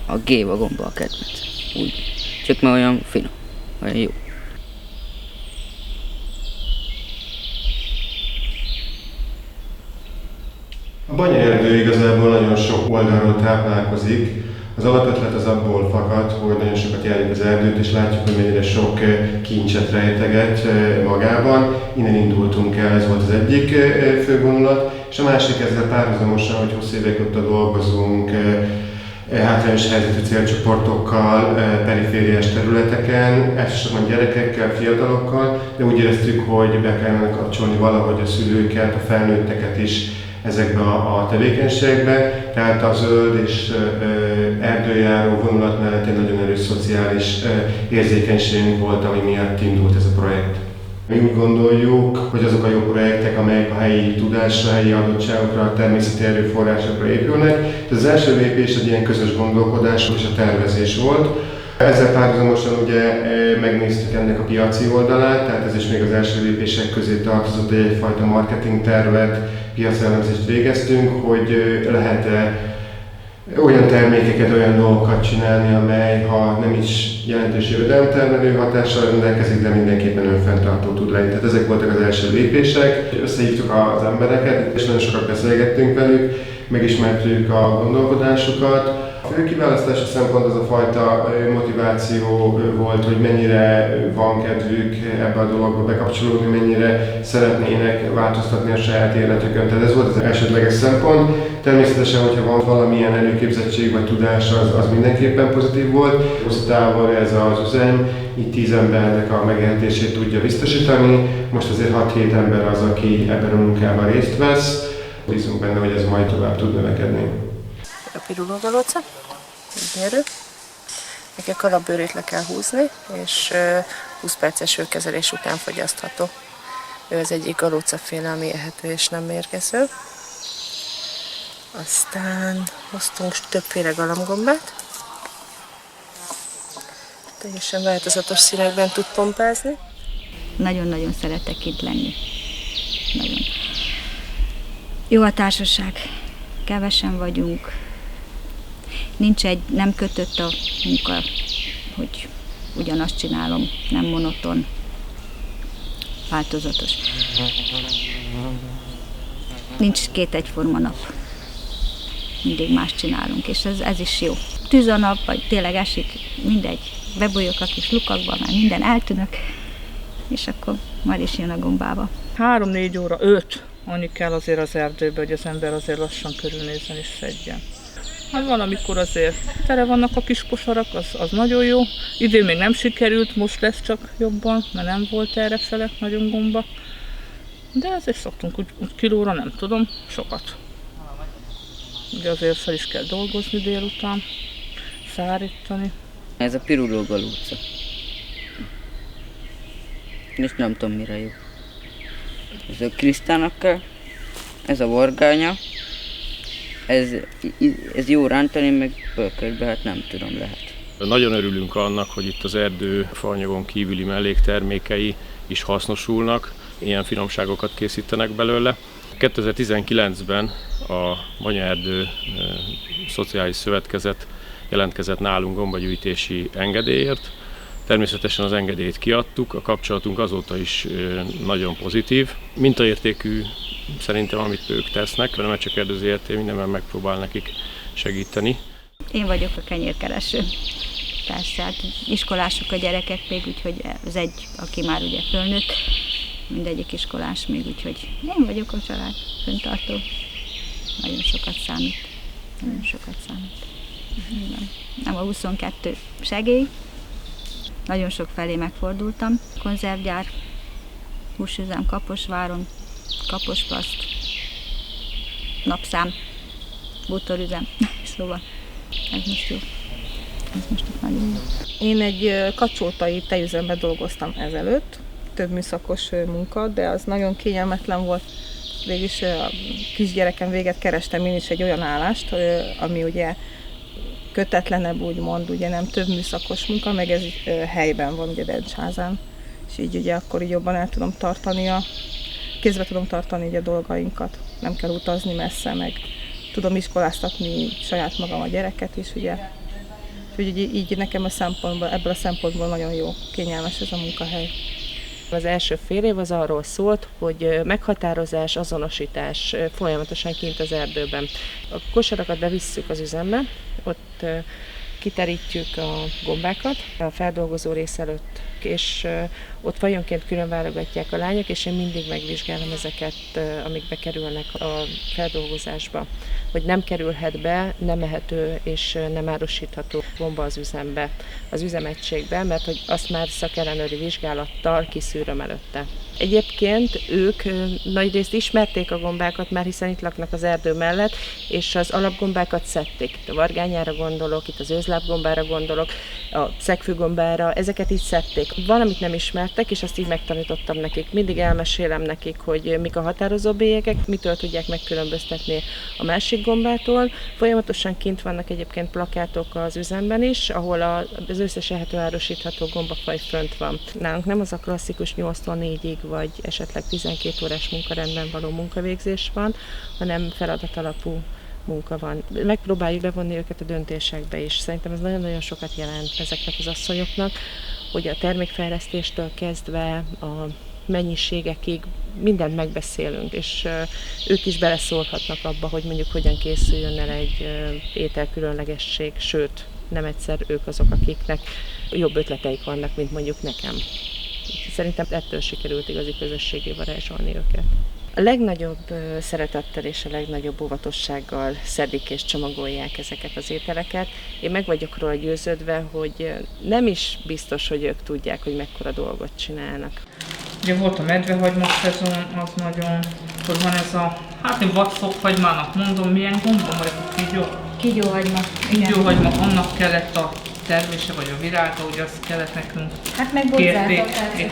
A Géva gomba a kedvenc. Úgy. Csak már olyan finom, olyan jó. A banyaerdő igazából nagyon sok oldalról táplálkozik. Az alapötlet az abból fakad, hogy nagyon sokat járjuk az erdőt, és látjuk, hogy mennyire sok kincset rejteget magában. Innen indultunk el, ez volt az egyik fő vonulat, és a másik ezzel párhuzamosan, hogy 20 évek óta dolgozunk hátrányos helyzetű célcsoportokkal, perifériás területeken, elsősorban gyerekekkel, fiatalokkal, de úgy éreztük, hogy be kellene kapcsolni valahogy a szülőket, a felnőtteket is ezekbe a tevékenységekbe, tehát a zöld és erdőjáró vonulat mellett egy nagyon erős szociális érzékenységünk volt, ami miatt indult ez a projekt. Mi úgy gondoljuk, hogy azok a jó projektek, amelyek a helyi tudásra, helyi adottságokra, a természeti erőforrásokra épülnek. Az első lépés egy ilyen közös gondolkodás és a tervezés volt. Ezzel párhuzamosan ugye megnéztük ennek a piaci oldalát, tehát ez is még az első lépések közé tartozott, hogy egyfajta marketing tervet, piacelemzést végeztünk, hogy lehet-e olyan termékeket, olyan dolgokat csinálni, amely ha nem is jelentős jövedelemtermelő hatással rendelkezik, de mindenképpen önfenntartó tud lenni. Tehát ezek voltak az első lépések. Összehívtuk az embereket, és nagyon sokat beszélgettünk velük, megismertük a gondolkodásukat. A fő kiválasztási szempont az a fajta motiváció volt, hogy mennyire van kedvük ebbe a dologba bekapcsolódni, mennyire szeretnének változtatni a saját életükön. Tehát ez volt az elsődleges szempont. Természetesen, hogyha van valamilyen előképzettség vagy tudás, az mindenképpen pozitív volt. Hosszú távon ez az üzem, így 10 embernek a megélhetését tudja biztosítani. Most azért 6-7 ember az, aki ebben a munkában részt vesz. Bízunk benne, hogy ez majd tovább tud növekedni. A pirulógalóca, így nyerő. Neki a kalapbőrét le kell húzni, és 20 perces hőkezelés után fogyasztható. Ő az egyik galócaféle, ami ehető és nem mérgező. Aztán hoztunk többféle galambgombát. Teljesen változatos színekben tud pompázni. Nagyon-nagyon szeretek itt lenni. Nagyon. Jó a társaság. Kevesen vagyunk. Nem kötött a munka, hogy ugyanazt csinálom, nem monoton, változatos. Nincs 2 egyforma nap. Mindig más csinálunk, és ez is jó. Tűz a nap, vagy tényleg esik, mindegy. Bebújok a kis lukakba, már minden eltűnök, és akkor majd is jön a gombába. 3-4 óra, 5, annyi kell azért az erdőbe, hogy az ember azért lassan körülnézzen és szedjen. Hát valamikor azért tele vannak a kis kosarak, az nagyon jó. Idén még nem sikerült, most lesz csak jobban, mert nem volt errefele nagyon gomba. De azért szoktunk úgy kilóra, nem tudom, sokat. Ugye azért fel is kell dolgozni délután, szárítani. Ez a pirulógalóca. És nem tudom mire jó. Ez a krisztának kell, ez a vargánya. Ez jó rántani, meg pörköltbe, hát nem tudom, lehet. Nagyon örülünk annak, hogy itt az erdő faanyagon kívüli melléktermékei is hasznosulnak, ilyen finomságokat készítenek belőle. 2019-ben a Banyaerdő Szociális Szövetkezet jelentkezett nálunk gombagyűjtési engedélyért. Természetesen az engedélyt kiadtuk, a kapcsolatunk azóta is nagyon pozitív. Mintaértékű szerintem, amit ők tesznek, nem csak erdőzért, mindenben megpróbál nekik segíteni. Én vagyok a kenyérkereső. Persze, hát iskolások a gyerekek még, úgyhogy az egy, aki már ugye fölnőtt, mindegyik iskolás még, úgyhogy én vagyok a család fenntartó. Nagyon sokat számít. Nagyon sokat számít. Nem a 22 segély. Nagyon sok felé megfordultam. Konzervgyár, húsüzem Kaposváron, Kaposplaszt, napszám, bútorüzem. Szóval ez most jó. Ez most nagyon jó. Én egy kacsótai tejüzemben dolgoztam ezelőtt, több műszakos munka, de az nagyon kényelmetlen volt. Végülis a kisgyerekem véget kerestem én is egy olyan állást, ami ugye kötetlenebb, úgymond, ugye nem több műszakos munka, meg ez helyben van, ugye Dencházán. És így ugye akkor így jobban el tudom tartani kézbe tudom tartani így a dolgainkat. Nem kell utazni messze, meg tudom iskoláztatni saját magam a gyereket is, ugye. Úgyhogy így nekem ebből a szempontból nagyon jó, kényelmes ez a munkahely. Az első fél év az arról szólt, hogy meghatározás, azonosítás folyamatosan kint az erdőben. A kosarakat bevisszük az üzembe, ott kiterítjük a gombákat a feldolgozó rész előtt, és ott fajonként külön válogatják a lányok, és én mindig megvizsgálom ezeket, amik bekerülnek a feldolgozásba. Hogy nem kerülhet be, nem ehető és nem árusítható gomba az üzembe, az üzemegységbe, mert hogy azt már szakellenőri vizsgálattal kiszűröm előtte. Egyébként ők nagyrészt ismerték a gombákat már, hiszen itt laknak az erdő mellett, és az alapgombákat szedték. Itt a vargányára gondolok, itt az őzlábgombára gondolok, a szegfűgombára, ezeket így szedték. Valamit nem ismertek, és azt így megtanítottam nekik. Mindig elmesélem nekik, hogy mik a határozó bélyegek, mitől tudják megkülönböztetni a másik gombától. Folyamatosan kint vannak egyébként plakátok az üzemben is, ahol az összes ehető árusítható gombafaj fönt van. Nálunk nem az a klasszikus 8-tól 4-ig, vagy esetleg 12 órás munkarendben való munkavégzés van, hanem feladatalapú munka van. Megpróbáljuk bevonni őket a döntésekbe is. Szerintem ez nagyon-nagyon sokat jelent ezeknek az asszonyoknak, hogy a termékfejlesztéstől kezdve a mennyiségekig mindent megbeszélünk, és ők is beleszólhatnak abba, hogy mondjuk hogyan készüljön el egy ételkülönlegesség, sőt, nem egyszer ők azok, akiknek jobb ötleteik vannak, mint mondjuk nekem. Szerintem ettől sikerült igazi közösségé varázsolni őket. A legnagyobb szeretettel és a legnagyobb óvatossággal szedik és csomagolják ezeket az ételeket. Én meg vagyok róla győződve, hogy nem is biztos, hogy ők tudják, hogy mekkora dolgot csinálnak. Ugye volt a medvehagyma szezon, az nagyon, hogy van ez a, hát én vadszokhagymának mondom, milyen gomba, vagy a kígyó? Kígyóhagyma. Kígyóhagyma, annak kellett a termése vagy a virága, hogy azt kellett nekünk. Hát meg boczákat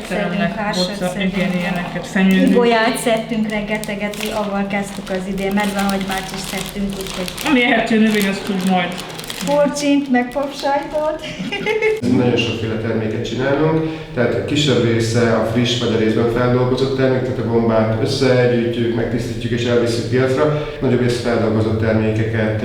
szedtünk, hársat szedtünk. Igen, ilyeneket, fenyőzünk. Ibolyát szedtünk rengeteget, avval kezdtük az idén, medvehagymát is szedtünk, úgyhogy... Ami ehető növény, azt tud majd. Porcsint, meg popsajtot. Nagyon sokféle terméket csinálunk, tehát a kisebb része a friss vagy a részben feldolgozott termék, tehát a gombát összegyűjtjük, megtisztítjuk és elviszünk piacra. Nagyobb rész feldolgozott termékeket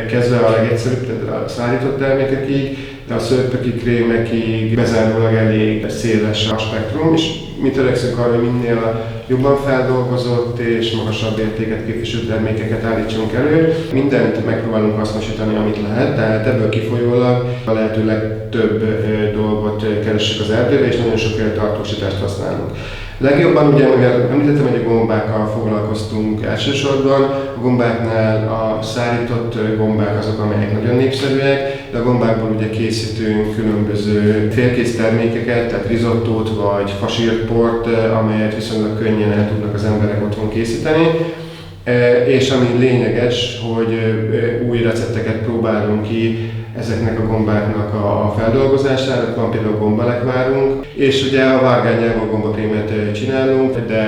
kezdve a legegyszerűbb, tehát a szárított termékekig, de a szőrtöki krémekig bezárólag elég széles a spektrum, és mi törekszünk arra, hogy minél jobban feldolgozott és magasabb értéket képviselő termékeket állítsunk elő. Mindent megpróbálunk hasznosítani, amit lehet, tehát ebből kifolyólag a lehető legtöbb dolgot keressük az erdőbe, és nagyon sokféle tartósítást használunk. Legjobban ugye, mivel említettem, hogy a gombákkal foglalkoztunk elsősorban, a gombáknál a szárított gombák azok, amelyek nagyon népszerűek, de a gombákból ugye készítünk különböző félkész termékeket, tehát risottót vagy fasírt port, amelyet viszonylag könnyen el tudnak az emberek otthon készíteni. És ami lényeges, hogy új recepteket próbálunk ki ezeknek a gombáknak a feldolgozására, van például gombalekvárunk, és ugye a vágányából gombakrémet csinálunk, de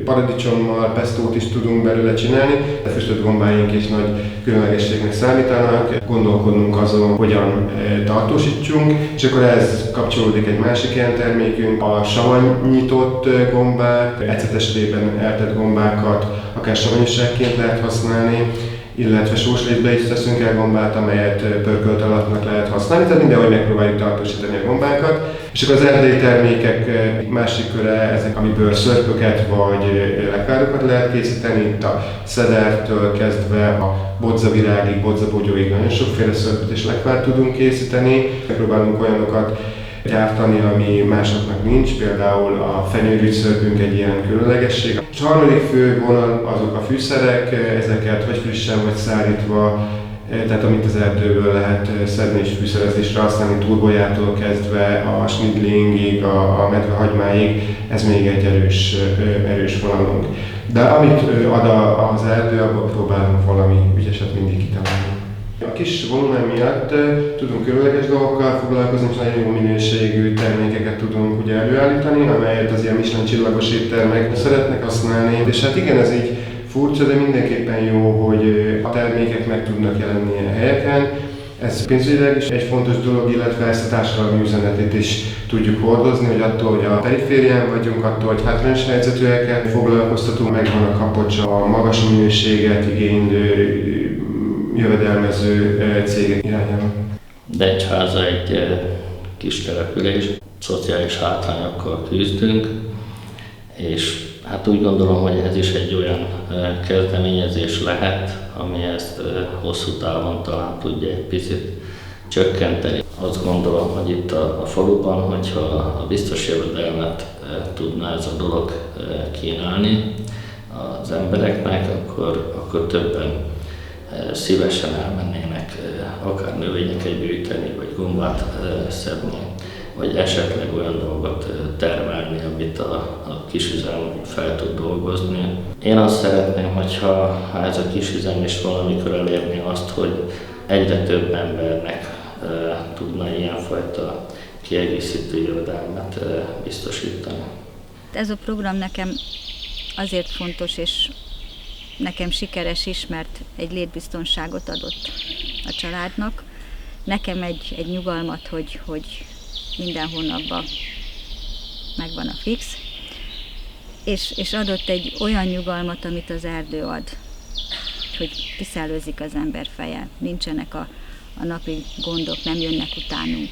paradicsommal, pestót is tudunk belőle csinálni. A füstölt gombáink is nagy különlegességnek számítanak, gondolkodnunk azon, hogyan tartósítsunk, és akkor ez kapcsolódik egy másik ilyen termékünk, a savanyított gombák, ecetesedében eltett gombákat akár savanyúságként lehet használni, illetve sóslétbe is teszünk el gombát, amelyet pörkölt alapnak lehet használni, tehát mindenhogy megpróbáljuk tartósítani a gombákat. És akkor az erdélyi termékek másik köre ezek, amiből szörpöket vagy lekvárokat lehet készíteni, itt a szedertől kezdve a bodzavirágig, bodzabogyóig nagyon sokféle szörpöt és lekvárt tudunk készíteni. Megpróbálunk olyanokat gyártani, ami másoknak nincs, például a fenyőrűszörpünk egy ilyen különlegesség. És a harmadik fő vonal azok a fűszerek, ezeket vagy frissen, vagy szárítva, tehát amit az erdőből lehet szedni és fűszerezésre használni, turbójától kezdve a snidlingig, a medvehagymáig, ez még egy erős vonalunk. De amit ad az erdő, abból próbálunk valami ügyeset mindig kitalálni. A kis volumen miatt tudunk különleges dolgokkal foglalkozni, és nagyon jó minőségű termékeket tudunk ugye előállítani, amelyet az ilyen Michelin csillagos éttermek szeretnek használni. És hát igen, ez így furcsa, de mindenképpen jó, hogy a termékek meg tudnak jelenni ilyen helyeken. Ez pénzügyileg is egy fontos dolog, illetve ezt a társadalmi üzenetét is tudjuk hordozni, hogy attól, hogy a periférián vagyunk, attól, hogy hátrányos helyzetűeket foglalkoztatunk, megvan a kapocsa a magas minőséget igénylő jövedelmező cégek irányába. Decsháza egy kis település, szociális hátrányokkal küzdünk, és hát úgy gondolom, hogy ez is egy olyan kezdeményezés lehet, ami ezt hosszú távon talán tudja egy picit csökkenteni. Azt gondolom, hogy itt a faluban, hogyha a biztos jövedelmet tudná ez a dolog kínálni az embereknek, akkor többen szívesen elmennének akár növényeket gyűjteni, vagy gombát szedni, vagy esetleg olyan dolgot termelni, amit a kisüzem fel tud dolgozni. Én azt szeretném, hogyha ez a kisüzem is valamikor elérni azt, hogy egyre több embernek tudna ilyenfajta kiegészítő jövedelmet biztosítani. Ez a program nekem azért fontos, és nekem sikeres is, mert egy létbiztonságot adott a családnak. Nekem egy nyugalmat, hogy minden hónapban megvan a fix, és adott egy olyan nyugalmat, amit az erdő ad, hogy kiszellőzik az ember feje, nincsenek a napi gondok, nem jönnek utánunk.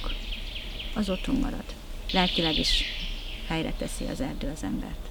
Az otthon marad. Lelkileg is helyre teszi az erdő az embert.